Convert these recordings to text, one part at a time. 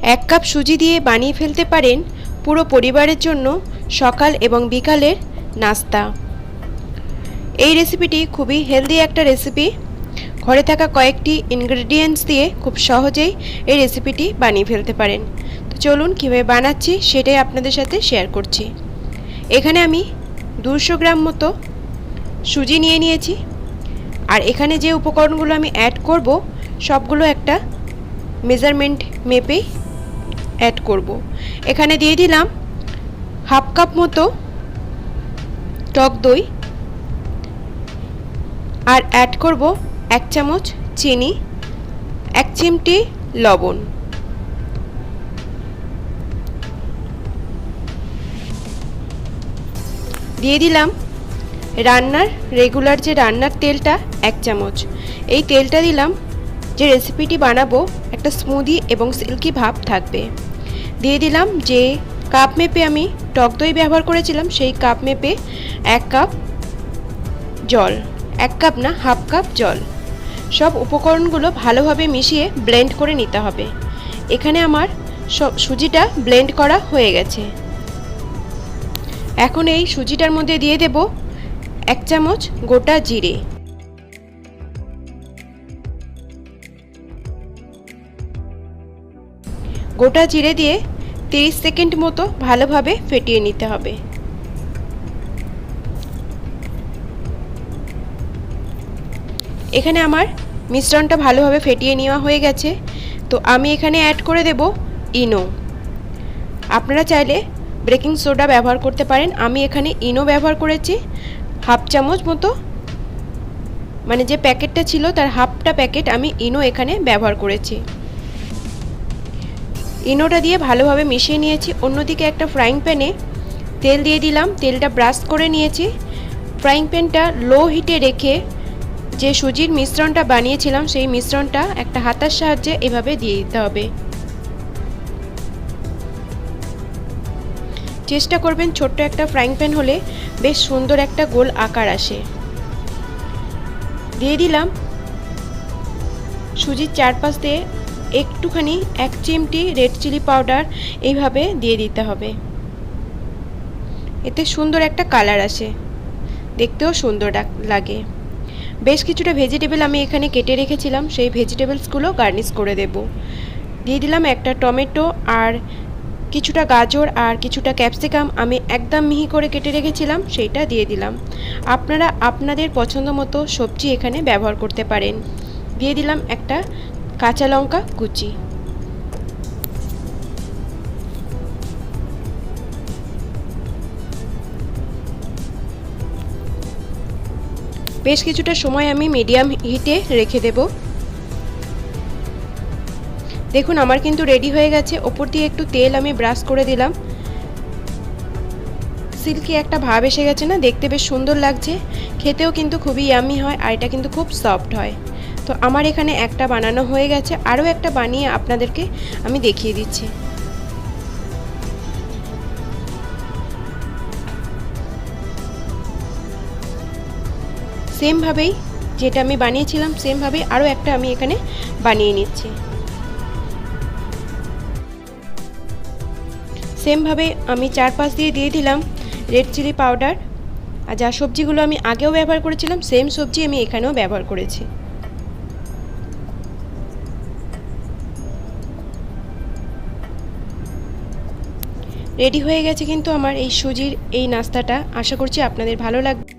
1 cup সুজি দিয়ে বানিয়ে ফেলতে পারেন পুরো পরিবারের জন্য সকাল এবং বিকালের নাস্তা। এই রেসিপিটি খুবই হেলদি একটা রেসিপি। ঘরে থাকা কয়েকটি ইনগ্রেডিয়েন্টস দিয়ে খুব সহজেই এই রেসিপিটি বানিয়ে ফেলতে পারেন। তো চলুন কীভাবে বানাচ্ছি সেটাই আপনাদের সাথে শেয়ার করছি। এখানে আমি 200 গ্রাম মতো সুজি নিয়ে নিয়েছি, আর এখানে যে উপকরণগুলো আমি অ্যাড করব সবগুলো একটা মেজারমেন্ট মেপেই অ্যাড করব। এখানে দিয়ে দিলাম হাফ কাপ মতো টক দই, আর অ্যাড করব 1 চামচ চিনি, 1 চিমটি লবণ। দিয়ে দিলাম রান্নার রেগুলার যে রান্নার তেলটা 1 চামচ। এই তেলটা দিলাম যে রেসিপিটি বানাবো একটা স্মুদি এবং সিল্কি ভাব থাকবে। দিয়ে দিলাম যে কাপ মেপে আমি টক দই ব্যবহার করেছিলাম সেই কাপ মেপে 1 কাপ জল, 1 কাপ না হাফ কাপ জল। সব উপকরণগুলো ভালোভাবে মিশিয়ে ব্লেন্ড করে নিতে হবে। এখানে আমার সব সুজিটা ব্লেন্ড করা হয়ে গেছে। এখন এই সুজিটার মধ্যে দিয়ে দেব 1 চামচ গোটা জিরে, গোটা জিরে দিয়ে 30 সেকেন্ড মতো ভালোভাবে ফেটিয়ে নিতে হবে। এখানে আমার মিশ্রণটা ভালোভাবে ফেটিয়ে নেওয়া হয়ে গেছে। তো আমি এখানে অ্যাড করে দেব ইনো। আপনারা চাইলে বেকিং সোডা ব্যবহার করতে পারেন, আমি এখানে ইনো ব্যবহার করেছি হাফ চামচ মতো, মানে যে প্যাকেটটা ছিল তার হাফটা প্যাকেট আমি ইনো এখানে ব্যবহার করেছি। ইনোটা দিয়ে ভালোভাবে মিশিয়ে নিয়েছি। অন্যদিকে একটা ফ্রাইং প্যানে তেল দিয়ে দিলাম, তেলটা ব্রাশ করে নিয়েছি। ফ্রাইং প্যানটা লো হিটে রেখে যে সুজির মিশ্রণটা বানিয়েছিলাম সেই মিশ্রণটা একটা হাতার সাহায্যে এভাবে দিয়ে দিতে হবে। চেষ্টা করবেন ছোট্ট একটা ফ্রাইং প্যান হলে বেশ সুন্দর একটা গোল আকার আসে। দিয়ে দিলাম সুজির চারপাশ দিয়ে একটুখানি 1 চিমটি রেড চিলি পাউডার এইভাবে দিয়ে দিতে হবে। এতে সুন্দর একটা কালার আসে, দেখতেও সুন্দর লাগে। বেশ কিছুটা ভেজিটেবল আমি এখানে কেটে রেখেছিলাম, সেই ভেজিটেবলসগুলো গার্নিশ করে দেব। দিয়ে দিলাম একটা টমেটো, আর কিছুটা গাজর আর কিছুটা ক্যাপসিকাম আমি একদম মিহি করে কেটে রেখেছিলাম, সেইটা দিয়ে দিলাম। আপনারা আপনাদের পছন্দ মতো সবজি এখানে ব্যবহার করতে পারেন। দিয়ে দিলাম একটা কাঁচা লঙ্কা কুচি। বেশ কিছুটা সময় আমি মিডিয়াম হিটে রেখে দেব। দেখুন আমার কিন্তু রেডি হয়ে গেছে। ওপর দিয়ে একটু তেল আমি ব্রাশ করে দিলাম। সিল্কি একটা ভাব এসে গেছে না, দেখতে বেশ সুন্দর লাগছে, খেতেও কিন্তু খুবই ইয়ামি হয়, আর এটা কিন্তু খুব সফট হয়। তো আমার এখানে একটা বানানো হয়ে গেছে, আরও একটা বানিয়ে আপনাদেরকে আমি দেখিয়ে দিচ্ছি। সেমভাবেই যেটা আমি বানিয়েছিলাম সেমভাবেই আরও একটা আমি এখানে বানিয়ে নিচ্ছি। সেমভাবে আমি চারপাশ দিয়ে দিলাম রেড চিলি পাউডার, আর যা সবজিগুলো আমি আগেও ব্যবহার করেছিলাম সেম সবজি আমি এখানেও ব্যবহার করেছি। রেডি হয়ে গেছে কিন্তু আমার এই সুজির এই নাস্তাটা। আশা করছি আপনাদের ভালো লাগবে।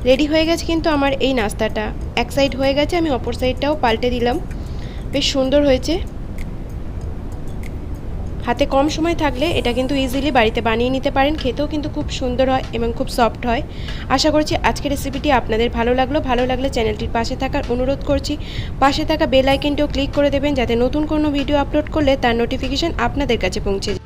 রেডি হয়ে গেছে কিন্তু আমার এই নাস্তাটা। এক সাইড হয়ে গেছে, আমি অপর সাইডটাও পাল্টে দিলাম। বেশ সুন্দর হয়েছে। হাতে কম সময় থাকলে এটা কিন্তু ইজিলি বাড়িতে বানিয়ে নিতে পারেন, খেতেও কিন্তু খুব সুন্দর হয় এবং খুব সফট হয়। আশা করছি আজকের রেসিপিটি আপনাদের ভালো লাগলে চ্যানেলটির পাশে থাকার অনুরোধ করছি। পাশে থাকা বেল আইকনটিও ক্লিক করে দেবেন যাতে নতুন কোনো ভিডিও আপলোড করলে তার নোটিফিকেশন আপনাদের কাছে পৌঁছে যায়।